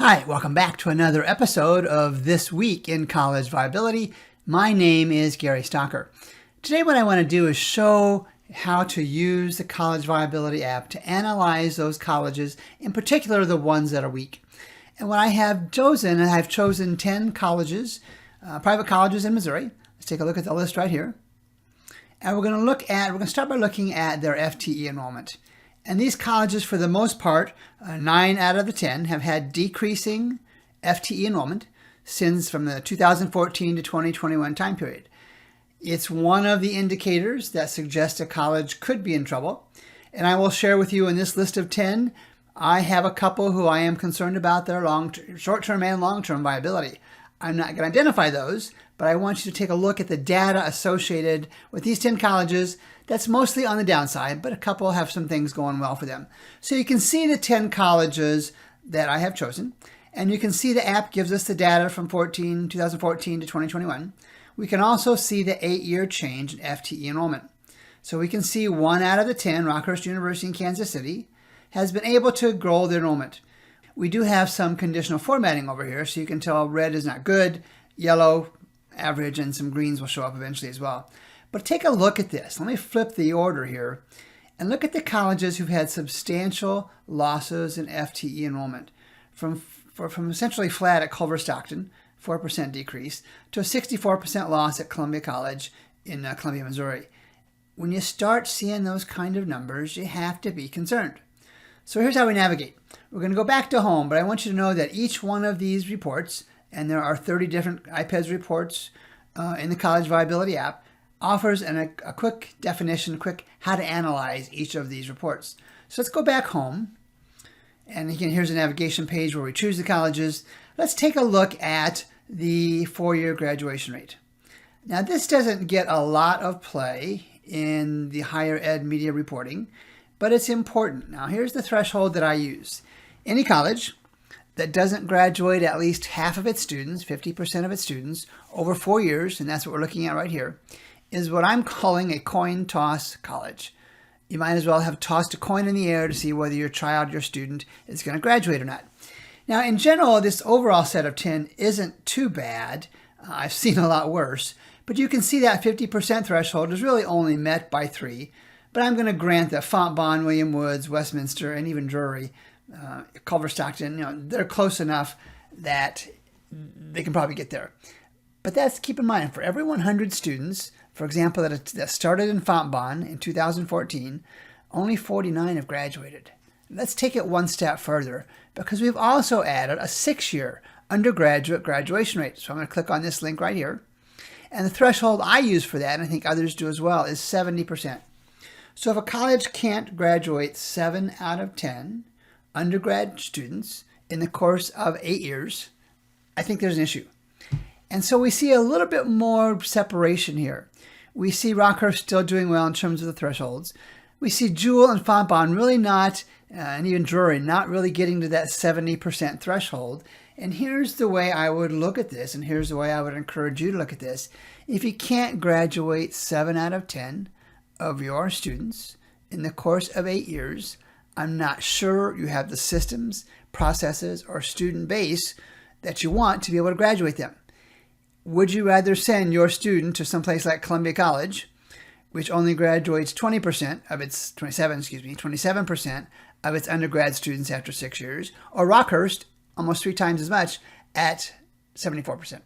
Hi, welcome back to another episode of This Week in College Viability. My name is Gary Stocker. Today what I want to do is show how to use the College Viability App to analyze those colleges, in particular the ones that are weak. And what I have chosen, I've chosen 10 colleges, private colleges in Missouri. Let's take a look at the list right here. And we're going to start by looking at their FTE enrollment. And these colleges, for the most part, 9 out of the 10 have had decreasing FTE enrollment since from the 2014 to 2021 time period. It's one of the indicators that suggests a college could be in trouble. And I will share with you in this list of 10, I have a couple who I am concerned about their short-term and long-term viability. I'm not going to identify those, but I want you to take a look at the data associated with these 10 colleges. That's mostly on the downside, but a couple have some things going well for them. So you can see the 10 colleges that I have chosen, and you can see the app gives us the data from 2014 to 2021. We can also see the 8-year change in FTE enrollment. So we can see 1 out of the 10, Rockhurst University in Kansas City, has been able to grow their enrollment. We do have some conditional formatting over here, so you can tell red is not good, yellow, average, and some greens will show up eventually as well. But take a look at this. Let me flip the order here and look at the colleges who've had substantial losses in FTE enrollment from essentially flat at Culver Stockton, 4% decrease, to a 64% loss at Columbia College in Columbia, Missouri. When you start seeing those kind of numbers, you have to be concerned. So here's how we navigate. We're going to go back to home, but I want you to know that each one of these reports, and there are 30 different IPEDS reports in the College Viability App, offers a quick definition, quick how to analyze each of these reports. So let's go back home. And again, here's a navigation page where we choose the colleges. Let's take a look at the four-year graduation rate. Now, this doesn't get a lot of play in the higher ed media reporting, but it's important. Now, here's the threshold that I use. Any college that doesn't graduate at least half of its students, 50% of its students, over 4 years, and that's what we're looking at right here, is what I'm calling a coin toss college. You might as well have tossed a coin in the air to see whether your child, your student, is going to graduate or not. Now, in general, this overall set of 10 isn't too bad. I've seen a lot worse, but you can see that 50% threshold is really only met by 3. But I'm going to grant that Fontbonne, William Woods, Westminster, and even Drury, Culver Stockton, they're close enough that they can probably get there. But that's, keep in mind, for every 100 students, for example, that started in Fontbonne in 2014, only 49 have graduated. Let's take it one step further, because we've also added a 6-year undergraduate graduation rate. So I'm going to click on this link right here. And the threshold I use for that, and I think others do as well, is 70%. So if a college can't graduate 7 out of 10 undergrad students in the course of 8 years, I think there's an issue. And so we see a little bit more separation here. We see Rockhurst still doing well in terms of the thresholds. We see Jewel and Fontbonne really not, and even Drury, not really getting to that 70% threshold. And here's the way I would look at this, and here's the way I would encourage you to look at this. If you can't graduate 7 out of 10 of your students in the course of 8 years, I'm not sure you have the systems, processes, or student base that you want to be able to graduate them. Would you rather send your student to someplace like Columbia College, which only graduates 27% of its undergrad students after 6 years, or Rockhurst, almost 3 times as much, at 74%?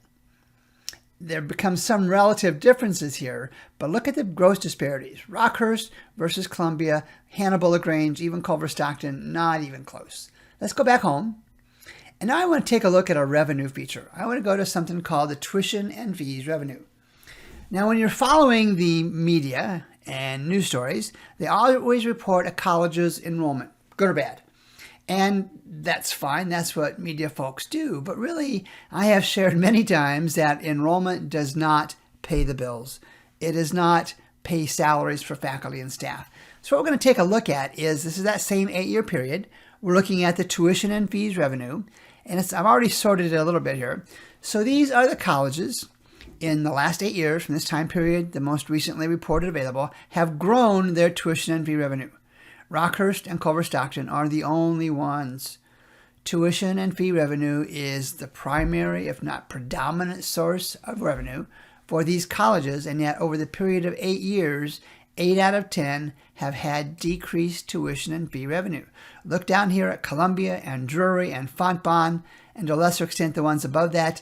There becomes some relative differences here, but look at the gross disparities. Rockhurst versus Columbia, Hannibal-lagrange, even Culver Stockton, not even close. Let's go back home. And now I want to take a look at our revenue feature. I want to go to something called the tuition and fees revenue. Now, when you're following the media and news stories, they always report a college's enrollment, good or bad. And that's fine. That's what media folks do. But really, I have shared many times that enrollment does not pay the bills. It does not pay salaries for faculty and staff. So what we're going to take a look at is, this is that same 8-year period. We're looking at the tuition and fees revenue. And I've already sorted it a little bit here. So these are the colleges in the last 8 years from this time period, the most recently reported available, have grown their tuition and fee revenue. Rockhurst and Culver Stockton are the only ones tuition and fee revenue is the primary, if not predominant, source of revenue for these colleges, and yet over the period of 8 years, 8 out of 10 have had decreased tuition and fee revenue. Look down here at Columbia and Drury and Fontbonne, and to a lesser extent the ones above that.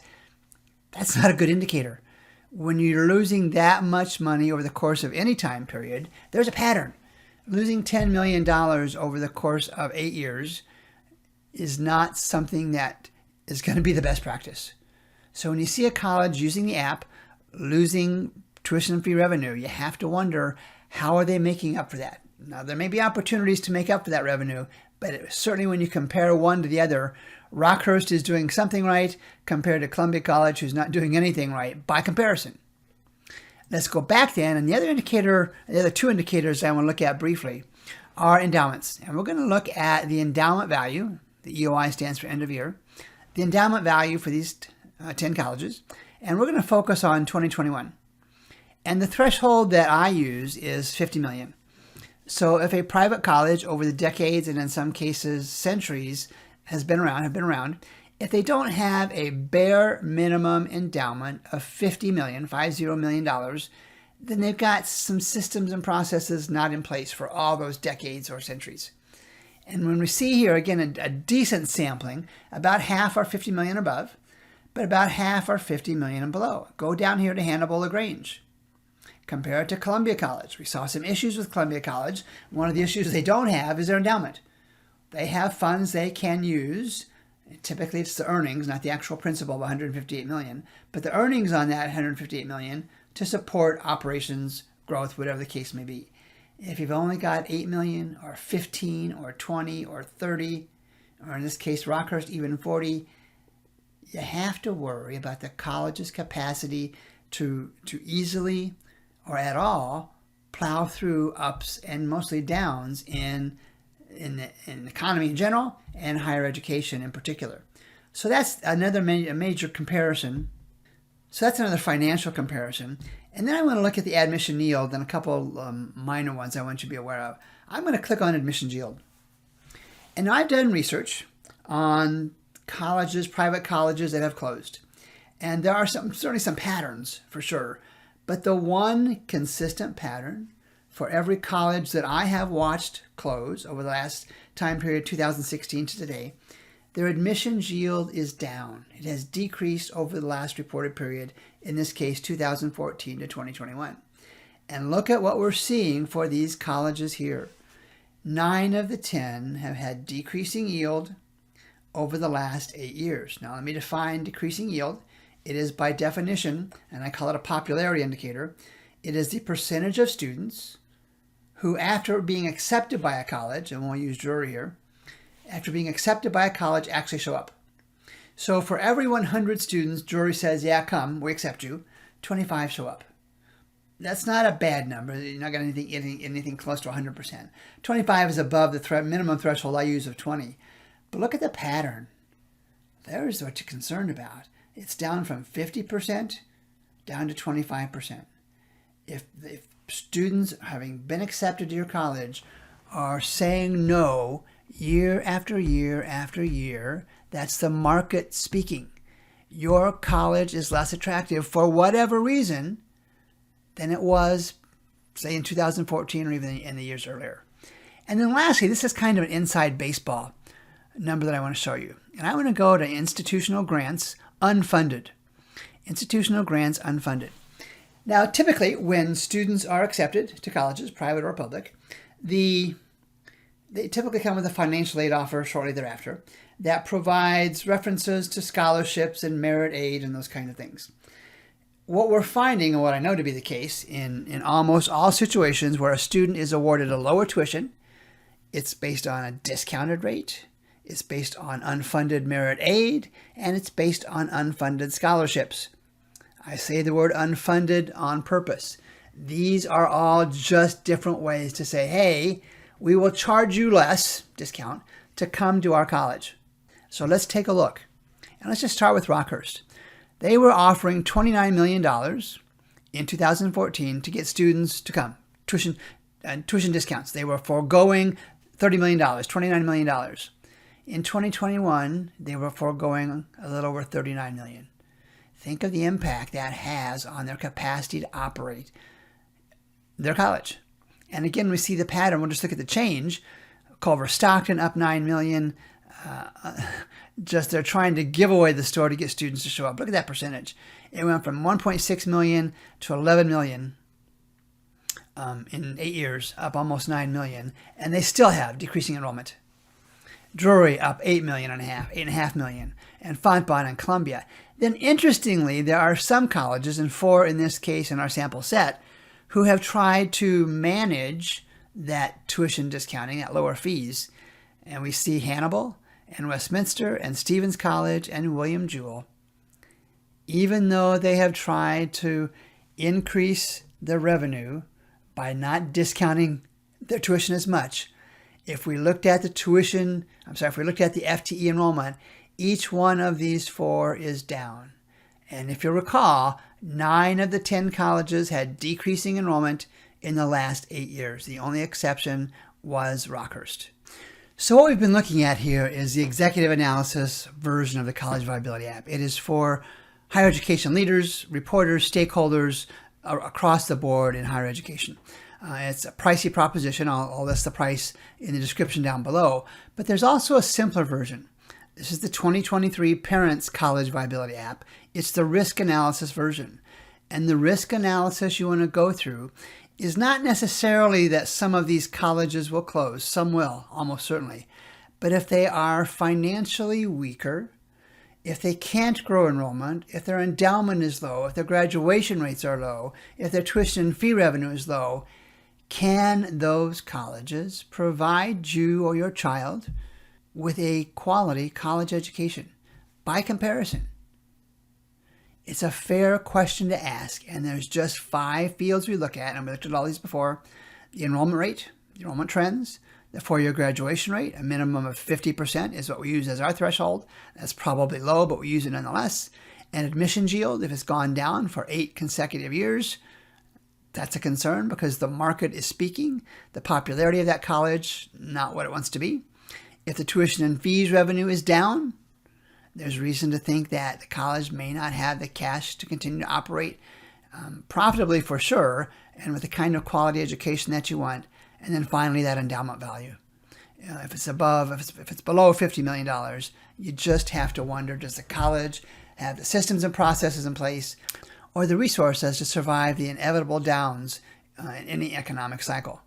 That's not a good indicator. When you're losing that much money over the course of any time period, there's a pattern. Losing $10 million over the course of 8 years is not something that is going to be the best practice. So when you see a college using the app losing tuition and fee revenue, you have to wonder, how are they making up for that? Now, there may be opportunities to make up for that revenue, but certainly when you compare one to the other, Rockhurst is doing something right compared to Columbia College, who's not doing anything right by comparison. Let's go back then, and the other two indicators I want to look at briefly are endowments. And we're going to look at the endowment value. The EOI stands for end of year. The endowment value for these 10 colleges. And we're going to focus on 2021. And the threshold that I use is $50 million. So if a private college over the decades, and in some cases centuries, have been around, if they don't have a bare minimum endowment of $50 million, then they've got some systems and processes not in place for all those decades or centuries. And when we see here, again, a decent sampling, about half are 50 million above, but about half are 50 million and below. Go down here to Hannibal-lagrange. Compare it to Columbia College. We saw some issues with Columbia College. One of the issues they don't have is their endowment. They have funds they can use. Typically, it's the earnings, not the actual principal of 158 million, but the earnings on that 158 million to support operations, growth, whatever the case may be. If you've only got 8 million or 15 or 20 or 30, or in this case, Rockhurst, even 40, you have to worry about the college's capacity to easily or at all plow through ups and mostly downs in the economy in general and higher education in particular. So that's another major comparison. So that's another financial comparison. And then I want to look at the admission yield and a couple minor ones I want you to be aware of. I'm going to click on admissions yield. And now I've done research on colleges, private colleges that have closed. And there are certainly some patterns for sure. But the one consistent pattern for every college that I have watched close over the last time period, 2016 to today, their admissions yield is down. It has decreased over the last reported period, in this case, 2014 to 2021. And look at what we're seeing for these colleges here. 9 of the 10 have had decreasing yield over the last 8 years. Now, let me define decreasing yield. It is by definition, and I call it a popularity indicator, it is the percentage of students who, after being accepted by a college, and we'll use Drury here, after being accepted by a college, actually show up. So for every 100 students, Drury says, yeah, come, we accept you, 25 show up. That's not a bad number. You're not going to anything close to 100%. 25 is above the minimum threshold I use of 20. But look at the pattern. There's what you're concerned about. It's down from 50% down to 25%. If students, having been accepted to your college, are saying no year after year after year, that's the market speaking. Your college is less attractive for whatever reason than it was, say, in 2014 or even in the years earlier. And then lastly, this is kind of an inside baseball number that I want to show you. And I want to go to institutional grants unfunded. Institutional grants unfunded. Now, typically, when students are accepted to colleges, private or public, they typically come with a financial aid offer shortly thereafter that provides references to scholarships and merit aid and those kind of things. What we're finding, and what I know to be the case in almost all situations where a student is awarded a lower tuition, it's based on a discounted rate, it's based on unfunded merit aid, and it's based on unfunded scholarships. I say the word unfunded on purpose. These are all just different ways to say, hey, we will charge you less, discount, to come to our college. So let's take a look. And let's just start with Rockhurst. They were offering $29 million in 2014 to get students to come, tuition discounts. They were foregoing $30 million, $29 million. In 2021, they were foregoing a little over $39 million. Think of the impact that has on their capacity to operate their college. And again, we see the pattern. We'll just look at the change. Culver Stockton up $9 million. Just they're trying to give away the store to get students to show up. Look at that percentage. It went from 1.6 million to 11 million in 8 years, up almost 9 million, and they still have decreasing enrollment. Drury up 8.5 million, and Fontbonne and Columbia. Then interestingly, there are some colleges, and 4 in this case in our sample set, who have tried to manage that tuition discounting at lower fees. And we see Hannibal and Westminster and Stevens College and William Jewell. Even though they have tried to increase their revenue by not discounting their tuition as much, if we looked at the FTE enrollment, each one of these 4 is down. And if you recall, 9 of the 10 colleges had decreasing enrollment in the last 8 years. The only exception was Rockhurst. So what we've been looking at here is the executive analysis version of the College Viability App. It is for higher education leaders, reporters, stakeholders across the board in higher education. It's a pricey proposition. I'll list the price in the description down below. But there's also a simpler version. This is the 2023 Parents College Viability App. It's the risk analysis version. And the risk analysis you want to go through is not necessarily that some of these colleges will close. Some will, almost certainly. But if they are financially weaker, if they can't grow enrollment, if their endowment is low, if their graduation rates are low, if their tuition and fee revenue is low, can those colleges provide you or your child with a quality college education? By comparison, it's a fair question to ask, and there's just 5 fields we look at, and we looked at all these before. The enrollment rate, the enrollment trends, the 4-year graduation rate, a minimum of 50% is what we use as our threshold. That's probably low, but we use it nonetheless. And admissions yield, if it's gone down for 8 consecutive years, that's a concern because the market is speaking. The popularity of that college, not what it wants to be. If the tuition and fees revenue is down, there's reason to think that the college may not have the cash to continue to operate profitably for sure, and with the kind of quality education that you want. And then finally, that endowment value. If it's below $50 million, you just have to wonder, does the college have the systems and processes in place or the resources to survive the inevitable downs in any economic cycle?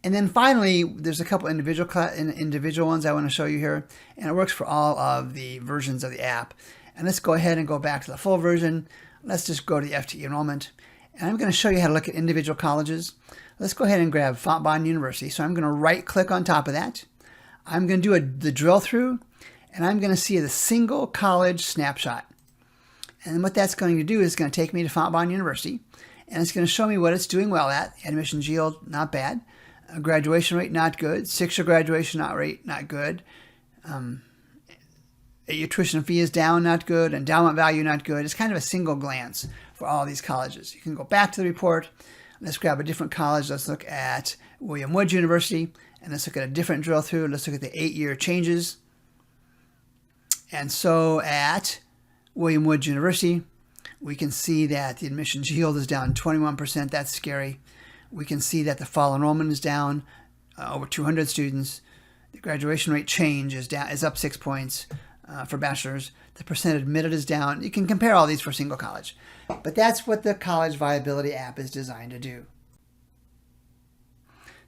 And then finally, there's a couple individual ones I want to show you here, and it works for all of the versions of the app. And let's go ahead and go back to the full version. Let's just go to the FTE enrollment, and I'm going to show you how to look at individual colleges. Let's go ahead and grab Fontbonne University. So I'm going to right-click on top of that. I'm going to do the drill through, and I'm going to see the single college snapshot. And what that's going to do is going to take me to Fontbonne University, and it's going to show me what it's doing well at. Admissions yield, not bad. Graduation rate, not good. 6-year graduation rate, not good. Your tuition fee is down, not good. Endowment value, not good. It's kind of a single glance for all these colleges. You can go back to the report. Let's grab a different college. Let's look at William Woods University, and let's look at a different drill through. Let's look at the 8-year changes. And so at William Woods University, we can see that the admissions yield is down 21%. That's scary. We can see that the fall enrollment is down over 200 students. The graduation rate change is up 6 points for bachelor's. The percent admitted is down. You can compare all these for a single college. But that's what the College Viability App is designed to do.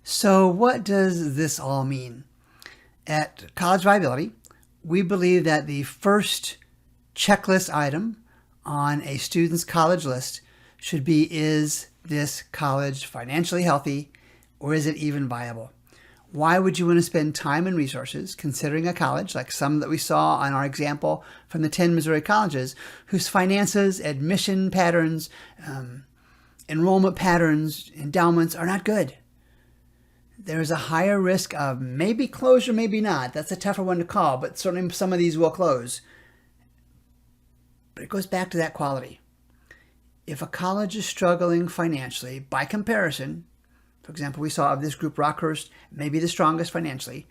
So what does this all mean? At College Viability, we believe that the first checklist item on a student's college list should be, is this college financially healthy, or is it even viable? Why would you want to spend time and resources considering a college like some that we saw on our example from the 10 Missouri colleges whose finances, admission patterns, enrollment patterns, endowments are not good? There's a higher risk of maybe closure, maybe not. That's a tougher one to call, but certainly some of these will close. But it goes back to that quality. If a college is struggling financially, by comparison, for example, we saw of this group, Rockhurst may be the strongest financially.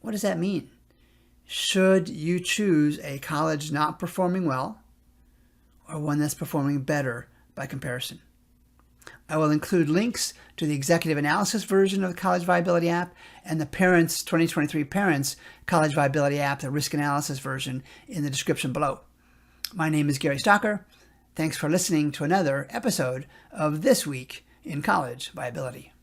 What does that mean? should you choose a college not performing well or one that's performing better by comparison? I will include links to the executive analysis version of the College Viability App and the 2023 Parents College Viability App, the risk analysis version, in the description below. My name is Gary Stocker. Thanks for listening to another episode of This Week in College Viability.